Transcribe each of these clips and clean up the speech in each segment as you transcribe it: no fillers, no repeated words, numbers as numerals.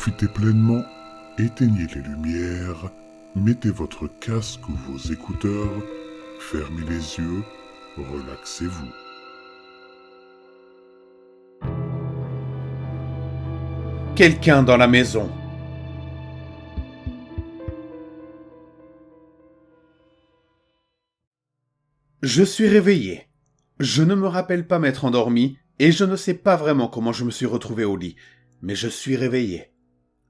profitez pleinement, éteignez les lumières, mettez votre casque ou vos écouteurs, fermez les yeux, relaxez-vous. Quelqu'un dans la maison. Je suis réveillé. Je ne me rappelle pas m'être endormi et je ne sais pas vraiment comment je me suis retrouvé au lit, mais je suis réveillé.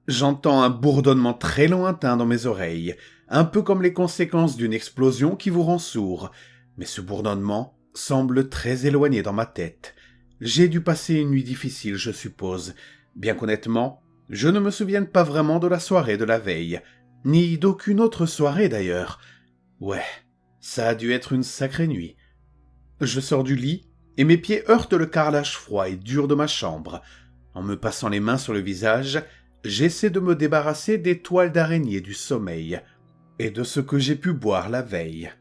J'entends un bourdonnement très lointain dans mes oreilles, un peu comme les conséquences d'une explosion qui vous rend sourd, mais ce bourdonnement semble très éloigné dans ma tête. J'ai dû passer une nuit difficile, je suppose, bien qu'honnêtement, je ne me souvienne pas vraiment de la soirée de la veille, ni d'aucune autre soirée d'ailleurs. Ouais, ça a dû être une sacrée nuit. Je sors du lit et mes pieds heurtent le carrelage froid et dur de ma chambre. En me passant les mains sur le visage, j'essaie de me débarrasser des toiles d'araignée du sommeil et de ce que j'ai pu boire la veille.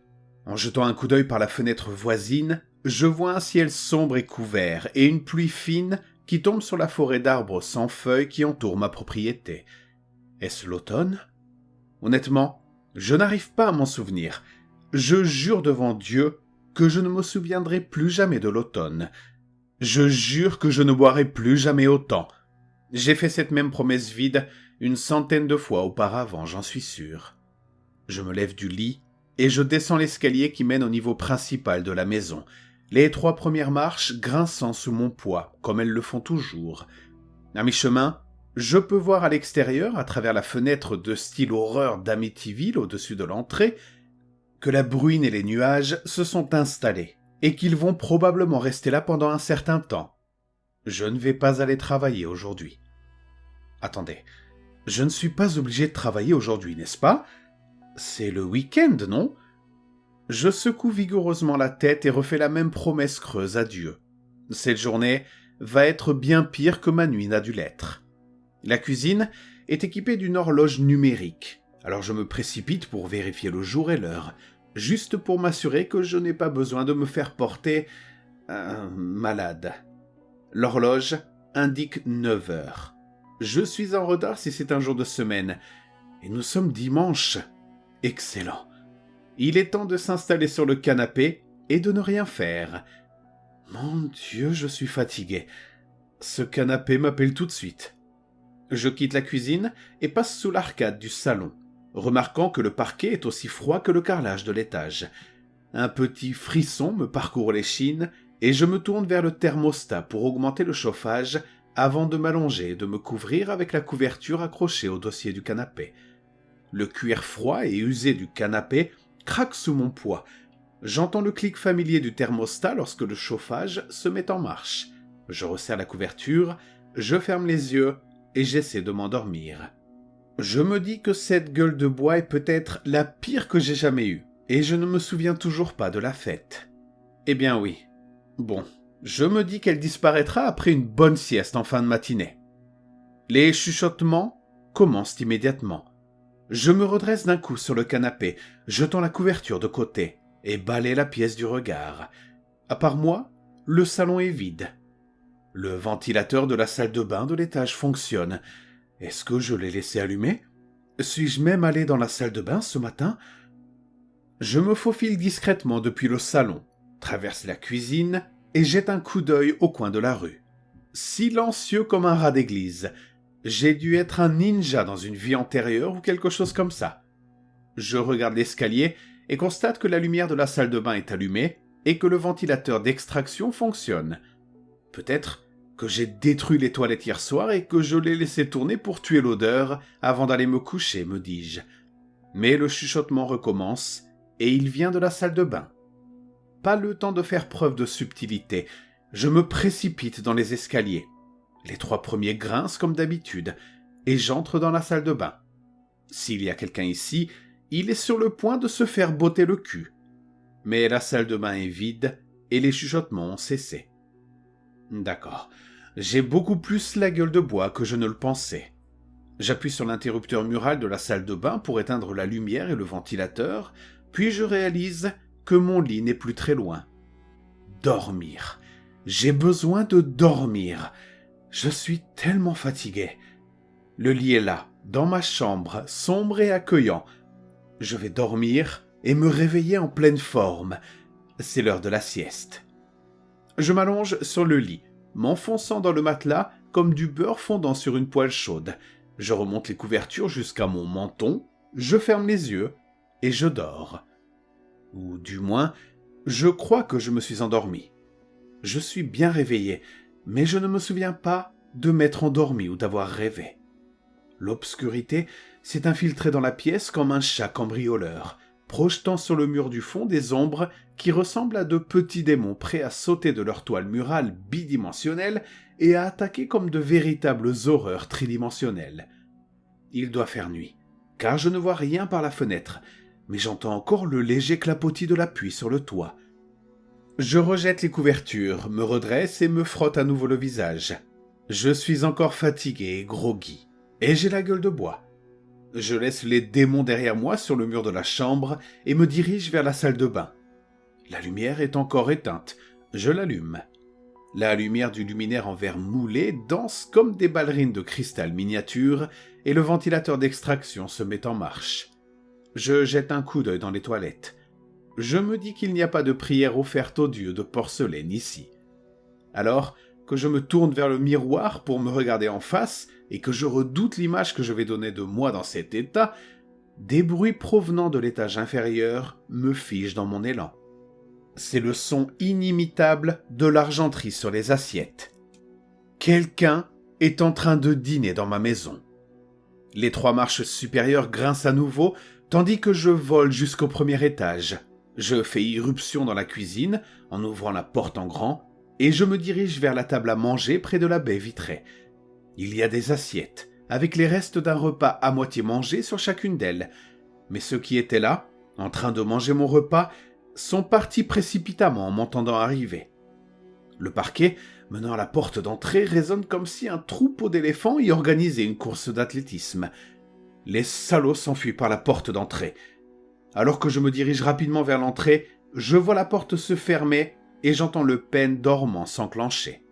En jetant un coup d'œil par la fenêtre voisine, je vois un ciel sombre et couvert et une pluie fine qui tombe sur la forêt d'arbres sans feuilles qui entoure ma propriété. Est-ce l'automne ? Honnêtement, je n'arrive pas à m'en souvenir. Je jure devant Dieu que je ne me souviendrai plus jamais de l'automne. Je jure que je ne boirai plus jamais autant. J'ai fait cette même promesse vide une centaine de fois auparavant, j'en suis sûr. Je me lève du lit et je descends l'escalier qui mène au niveau principal de la maison, les 3 premières marches grinçant sous mon poids, comme elles le font toujours. À mi-chemin, je peux voir à l'extérieur, à travers la fenêtre de style horreur d'Amityville au-dessus de l'entrée, que la bruine et les nuages se sont installés, et qu'ils vont probablement rester là pendant un certain temps. Je ne vais pas aller travailler aujourd'hui. Attendez, je ne suis pas obligé de travailler aujourd'hui, n'est-ce pas ? C'est le week-end, non ? Je secoue vigoureusement la tête et refais la même promesse creuse à Dieu. Cette journée va être bien pire que ma nuit n'a dû l'être. La cuisine est équipée d'une horloge numérique, alors je me précipite pour vérifier le jour et l'heure, juste pour m'assurer que je n'ai pas besoin de me faire porter malade. L'horloge indique 9 heures. Je suis en retard si c'est un jour de semaine, et nous sommes dimanche. Excellent. Il est temps de s'installer sur le canapé et de ne rien faire. Mon Dieu, je suis fatigué. Ce canapé m'appelle tout de suite. Je quitte la cuisine et passe sous l'arcade du salon, remarquant que le parquet est aussi froid que le carrelage de l'étage. Un petit frisson me parcourt l'échine et je me tourne vers le thermostat pour augmenter le chauffage avant de m'allonger et de me couvrir avec la couverture accrochée au dossier du canapé. Le cuir froid et usé du canapé craque sous mon poids. J'entends le clic familier du thermostat lorsque le chauffage se met en marche. Je resserre la couverture, je ferme les yeux et j'essaie de m'endormir. Je me dis que cette gueule de bois est peut-être la pire que j'ai jamais eue, et je ne me souviens toujours pas de la fête. Eh bien oui. Bon, je me dis qu'elle disparaîtra après une bonne sieste en fin de matinée. Les chuchotements commencent immédiatement. Je me redresse d'un coup sur le canapé, jetant la couverture de côté, et balaie la pièce du regard. À part moi, le salon est vide. Le ventilateur de la salle de bain de l'étage fonctionne. Est-ce que je l'ai laissé allumé ? Suis-je même allé dans la salle de bain ce matin ? Je me faufile discrètement depuis le salon, traverse la cuisine et jette un coup d'œil au coin de la rue. Silencieux comme un rat d'église. J'ai dû être un ninja dans une vie antérieure ou quelque chose comme ça. Je regarde l'escalier et constate que la lumière de la salle de bain est allumée et que le ventilateur d'extraction fonctionne. Peut-être que j'ai détruit les toilettes hier soir et que je l'ai laissé tourner pour tuer l'odeur avant d'aller me coucher, me dis-je. Mais le chuchotement recommence et il vient de la salle de bain. Pas le temps de faire preuve de subtilité. Je me précipite dans les escaliers. Les 3 premiers grincent comme d'habitude et j'entre dans la salle de bain. S'il y a quelqu'un ici, il est sur le point de se faire botter le cul. Mais la salle de bain est vide et les chuchotements ont cessé. D'accord. J'ai beaucoup plus la gueule de bois que je ne le pensais. J'appuie sur l'interrupteur mural de la salle de bain pour éteindre la lumière et le ventilateur, puis je réalise que mon lit n'est plus très loin. Dormir. J'ai besoin de dormir. Je suis tellement fatigué. Le lit est là, dans ma chambre, sombre et accueillant. Je vais dormir et me réveiller en pleine forme. C'est l'heure de la sieste. Je m'allonge sur le lit, m'enfonçant dans le matelas comme du beurre fondant sur une poêle chaude. Je remonte les couvertures jusqu'à mon menton, je ferme les yeux et je dors. Ou du moins, je crois que je me suis endormi. Je suis bien réveillé, mais je ne me souviens pas de m'être endormi ou d'avoir rêvé. L'obscurité s'est infiltrée dans la pièce comme un chat cambrioleur, projetant sur le mur du fond des ombres qui ressemblent à de petits démons prêts à sauter de leur toile murale bidimensionnelle et à attaquer comme de véritables horreurs tridimensionnelles. Il doit faire nuit, car je ne vois rien par la fenêtre, mais j'entends encore le léger clapotis de la pluie sur le toit. Je rejette les couvertures, me redresse et me frotte à nouveau le visage. Je suis encore fatigué et groggy, et j'ai la gueule de bois. Je laisse les démons derrière moi sur le mur de la chambre et me dirige vers la salle de bain. La lumière est encore éteinte. Je l'allume. La lumière du luminaire en verre moulé danse comme des ballerines de cristal miniature et le ventilateur d'extraction se met en marche. Je jette un coup d'œil dans les toilettes. Je me dis qu'il n'y a pas de prière offerte aux dieux de porcelaine ici. Alors que je me tourne vers le miroir pour me regarder en face et que je redoute l'image que je vais donner de moi dans cet état, des bruits provenant de l'étage inférieur me figent dans mon élan. C'est le son inimitable de l'argenterie sur les assiettes. Quelqu'un est en train de dîner dans ma maison. Les 3 marches supérieures grincent à nouveau, tandis que je vole jusqu'au premier étage. Je fais irruption dans la cuisine, en ouvrant la porte en grand, et je me dirige vers la table à manger près de la baie vitrée. Il y a des assiettes, avec les restes d'un repas à moitié mangé sur chacune d'elles. Mais ceux qui étaient là, en train de manger mon repas, sont partis précipitamment en m'entendant arriver. Le parquet, menant à la porte d'entrée, résonne comme si un troupeau d'éléphants y organisait une course d'athlétisme. Les salauds s'enfuient par la porte d'entrée. Alors que je me dirige rapidement vers l'entrée, je vois la porte se fermer et j'entends le pêne dormant s'enclencher.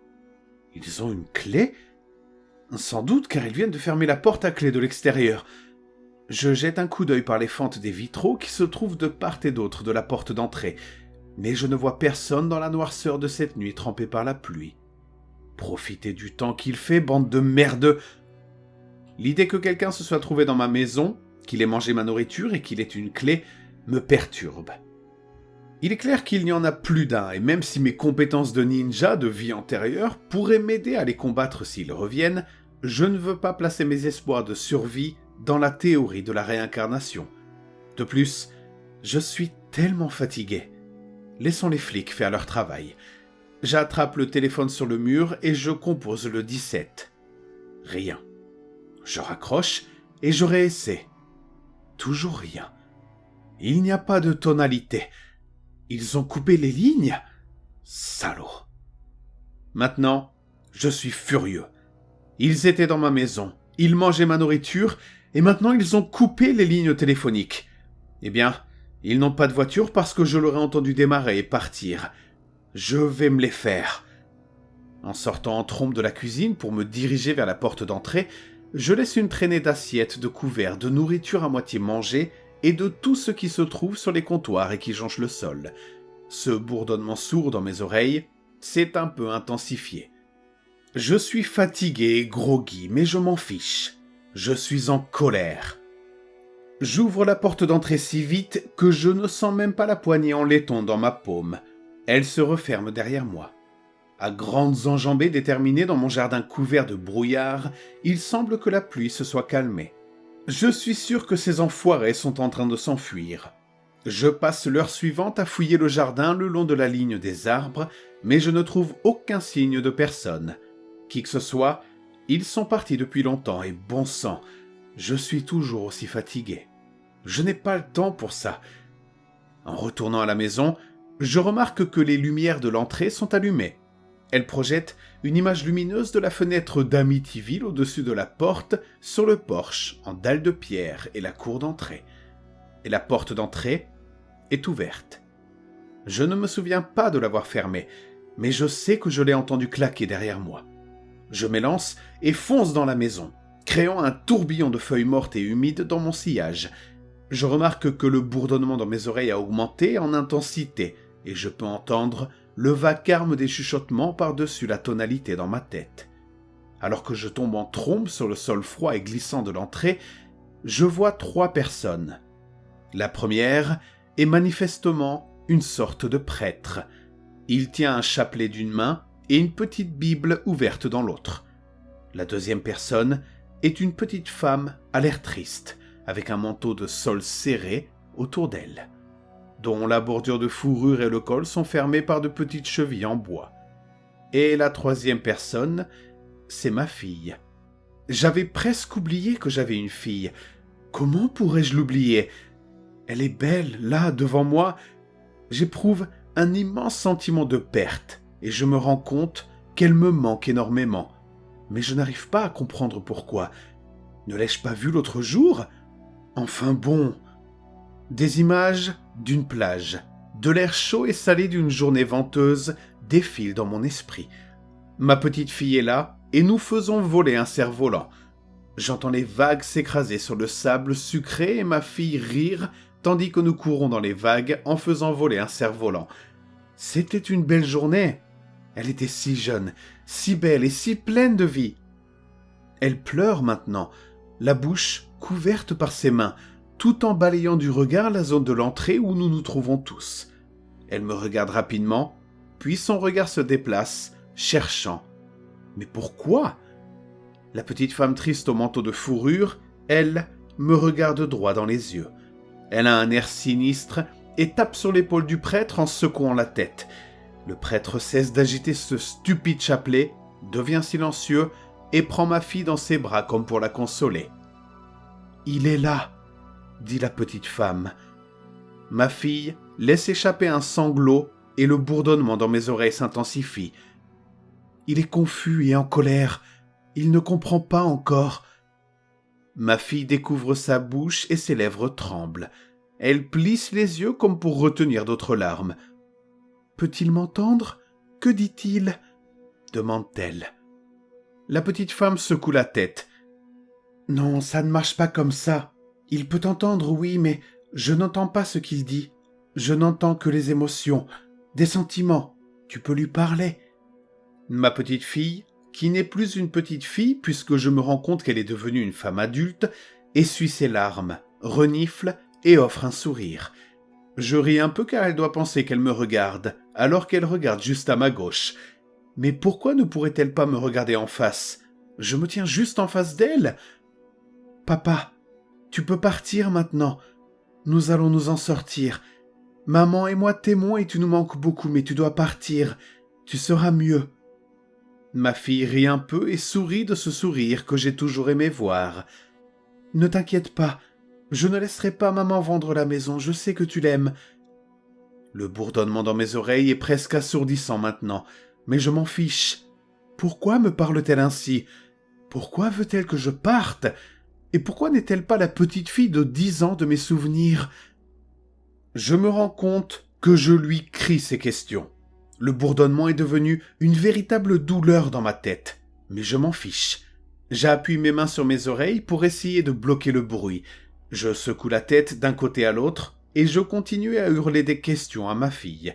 Ils ont une clé ? Sans doute car ils viennent de fermer la porte à clé de l'extérieur. Je jette un coup d'œil par les fentes des vitraux qui se trouvent de part et d'autre de la porte d'entrée, mais je ne vois personne dans la noirceur de cette nuit trempée par la pluie. Profitez du temps qu'il fait, bande de merdeux! L'idée que quelqu'un se soit trouvé dans ma maison, qu'il ait mangé ma nourriture et qu'il ait une clé, me perturbe. Il est clair qu'il n'y en a plus d'un, et même si mes compétences de ninja de vie antérieure pourraient m'aider à les combattre s'ils reviennent, je ne veux pas placer mes espoirs de survie dans la théorie de la réincarnation. De plus, je suis tellement fatigué. Laissons les flics faire leur travail. J'attrape le téléphone sur le mur et je compose le 17. Rien. Je raccroche et je réessaie. Toujours rien. Il n'y a pas de tonalité. Ils ont coupé les lignes ? Salauds. Maintenant, je suis furieux. Ils étaient dans ma maison, ils mangeaient ma nourriture, et maintenant ils ont coupé les lignes téléphoniques. Eh bien, ils n'ont pas de voiture parce que je l'aurais entendu démarrer et partir. Je vais me les faire. En sortant en trombe de la cuisine pour me diriger vers la porte d'entrée, je laisse une traînée d'assiettes, de couverts, de nourriture à moitié mangée et de tout ce qui se trouve sur les comptoirs et qui jonche le sol. Ce bourdonnement sourd dans mes oreilles s'est un peu intensifié. Je suis fatigué et groggy, mais je m'en fiche. Je suis en colère. J'ouvre la porte d'entrée si vite que je ne sens même pas la poignée en laiton dans ma paume. Elle se referme derrière moi. À grandes enjambées déterminées dans mon jardin couvert de brouillard, il semble que la pluie se soit calmée. Je suis sûr que ces enfoirés sont en train de s'enfuir. Je passe l'heure suivante à fouiller le jardin le long de la ligne des arbres, mais je ne trouve aucun signe de personne. Qui que ce soit, ils sont partis depuis longtemps et bon sang, je suis toujours aussi fatigué. Je n'ai pas le temps pour ça. En retournant à la maison, je remarque que les lumières de l'entrée sont allumées. Elles projettent une image lumineuse de la fenêtre d'Amityville au-dessus de la porte, sur le porche en dalle de pierre et la cour d'entrée. Et la porte d'entrée est ouverte. Je ne me souviens pas de l'avoir fermée, mais je sais que je l'ai entendu claquer derrière moi. Je m'élance et fonce dans la maison. créant un tourbillon de feuilles mortes et humides dans mon sillage. Je remarque que le bourdonnement dans mes oreilles a augmenté en intensité, et je peux entendre le vacarme des chuchotements par-dessus la tonalité dans ma tête. Alors que je tombe en trombe sur le sol froid et glissant de l'entrée, je vois 3 personnes. La première est manifestement une sorte de prêtre. Il tient un chapelet d'une main et une petite Bible ouverte dans l'autre. La deuxième personne est une petite femme à l'air triste, avec un manteau de sol serré autour d'elle, dont la bordure de fourrure et le col sont fermés par de petites chevilles en bois. Et la troisième personne, c'est ma fille. J'avais presque oublié que j'avais une fille. Comment pourrais-je l'oublier ? Elle est belle, là, devant moi. J'éprouve un immense sentiment de perte, et je me rends compte qu'elle me manque énormément. Mais je n'arrive pas à comprendre pourquoi. Ne l'ai-je pas vue l'autre jour ? Enfin bon. Des images d'une plage, de l'air chaud et salé d'une journée venteuse défilent dans mon esprit. Ma petite fille est là, et nous faisons voler un cerf-volant. J'entends les vagues s'écraser sur le sable sucré et ma fille rire, tandis que nous courons dans les vagues en faisant voler un cerf-volant. C'était une belle journée. Elle était si jeune, si belle et si pleine de vie. Elle pleure maintenant, la bouche couverte par ses mains, tout en balayant du regard la zone de l'entrée où nous nous trouvons tous. Elle me regarde rapidement, puis son regard se déplace, cherchant. Mais pourquoi ? La petite femme triste au manteau de fourrure, elle, me regarde droit dans les yeux. Elle a un air sinistre et tape sur l'épaule du prêtre en secouant la tête. Le prêtre cesse d'agiter ce stupide chapelet, devient silencieux et prend ma fille dans ses bras comme pour la consoler. « Il est là !» dit la petite femme. Ma fille laisse échapper un sanglot et le bourdonnement dans mes oreilles s'intensifie. Il est confus et en colère. Il ne comprend pas encore. Ma fille découvre sa bouche et ses lèvres tremblent. Elle plisse les yeux comme pour retenir d'autres larmes. « Peut-il m'entendre ? Que dit-il » demande-t-elle. La petite femme secoue la tête. « Non, ça ne marche pas comme ça. Il peut entendre, oui, mais je n'entends pas ce qu'il dit. Je n'entends que les émotions, des sentiments. Tu peux lui parler. » Ma petite fille, qui n'est plus une petite fille puisque je me rends compte qu'elle est devenue une femme adulte, essuie ses larmes, renifle et offre un sourire. Je ris un peu car elle doit penser qu'elle me regarde, alors qu'elle regarde juste à ma gauche. Mais pourquoi ne pourrait-elle pas me regarder en face ? Je me tiens juste en face d'elle. « Papa, tu peux partir maintenant. Nous allons nous en sortir. Maman et moi t'aimons et tu nous manques beaucoup, mais tu dois partir. Tu seras mieux. » Ma fille rit un peu et sourit de ce sourire que j'ai toujours aimé voir. « Ne t'inquiète pas, je ne laisserai pas maman vendre la maison, je sais que tu l'aimes. » Le bourdonnement dans mes oreilles est presque assourdissant maintenant, mais je m'en fiche. Pourquoi me parle-t-elle ainsi ? Pourquoi veut-elle que je parte ? Et pourquoi n'est-elle pas la petite fille de 10 ans de mes souvenirs ? Je me rends compte que je lui crie ces questions. Le bourdonnement est devenu une véritable douleur dans ma tête, mais je m'en fiche. J'appuie mes mains sur mes oreilles pour essayer de bloquer le bruit. Je secoue la tête d'un côté à l'autre et je continue à hurler des questions à ma fille.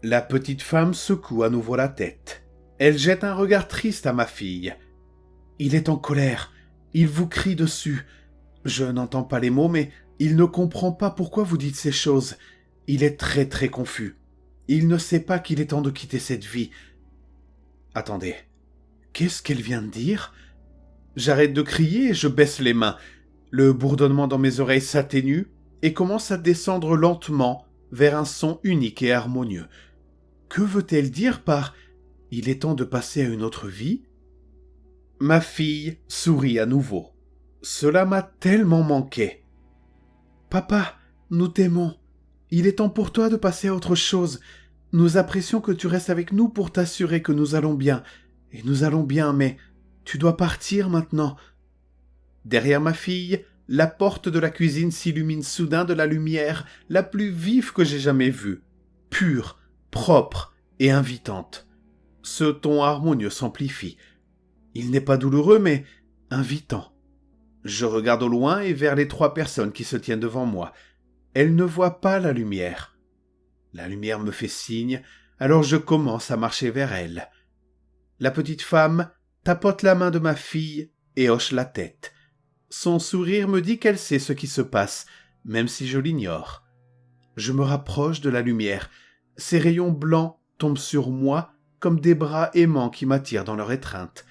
La petite femme secoue à nouveau la tête. Elle jette un regard triste à ma fille. « Il est en colère. Il vous crie dessus. Je n'entends pas les mots, mais il ne comprend pas pourquoi vous dites ces choses. Il est très très confus. Il ne sait pas qu'il est temps de quitter cette vie. » Attendez, qu'est-ce qu'elle vient de dire ? J'arrête de crier et je baisse les mains. Le bourdonnement dans mes oreilles s'atténue et commence à descendre lentement vers un son unique et harmonieux. Que veut-elle dire par « il est temps de passer à une autre vie » ? Ma fille sourit à nouveau. Cela m'a tellement manqué. « Papa, nous t'aimons. Il est temps pour toi de passer à autre chose. Nous apprécions que tu restes avec nous pour t'assurer que nous allons bien. Et nous allons bien, mais tu dois partir maintenant. » Derrière ma fille, la porte de la cuisine s'illumine soudain de la lumière la plus vive que j'ai jamais vue. Pure, propre et invitante. Ce ton harmonieux s'amplifie. Il n'est pas douloureux, mais invitant. Je regarde au loin et vers les 3 personnes qui se tiennent devant moi. Elles ne voient pas la lumière. La lumière me fait signe, alors je commence à marcher vers elle. La petite femme tapote la main de ma fille et hoche la tête. Son sourire me dit qu'elle sait ce qui se passe, même si je l'ignore. Je me rapproche de la lumière. Ses rayons blancs tombent sur moi comme des bras aimants qui m'attirent dans leur étreinte.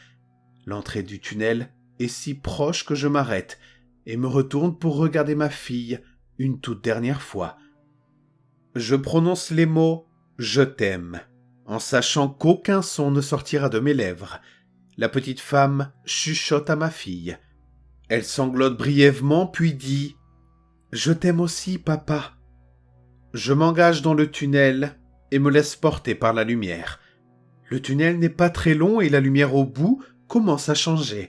L'entrée du tunnel est si proche que je m'arrête et me retourne pour regarder ma fille une toute dernière fois. Je prononce les mots « Je t'aime » en sachant qu'aucun son ne sortira de mes lèvres. La petite femme chuchote à ma fille. Elle sanglote brièvement puis dit « Je t'aime aussi, papa ». Je m'engage dans le tunnel et me laisse porter par la lumière. Le tunnel n'est pas très long et la lumière au bout commence à changer.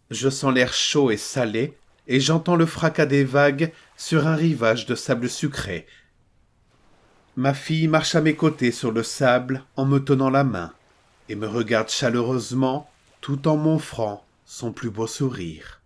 Je sens l'air chaud et salé et j'entends le fracas des vagues sur un rivage de sable sucré. Ma fille marche à mes côtés sur le sable en me tenant la main et me regarde chaleureusement tout en m'offrant son plus beau sourire.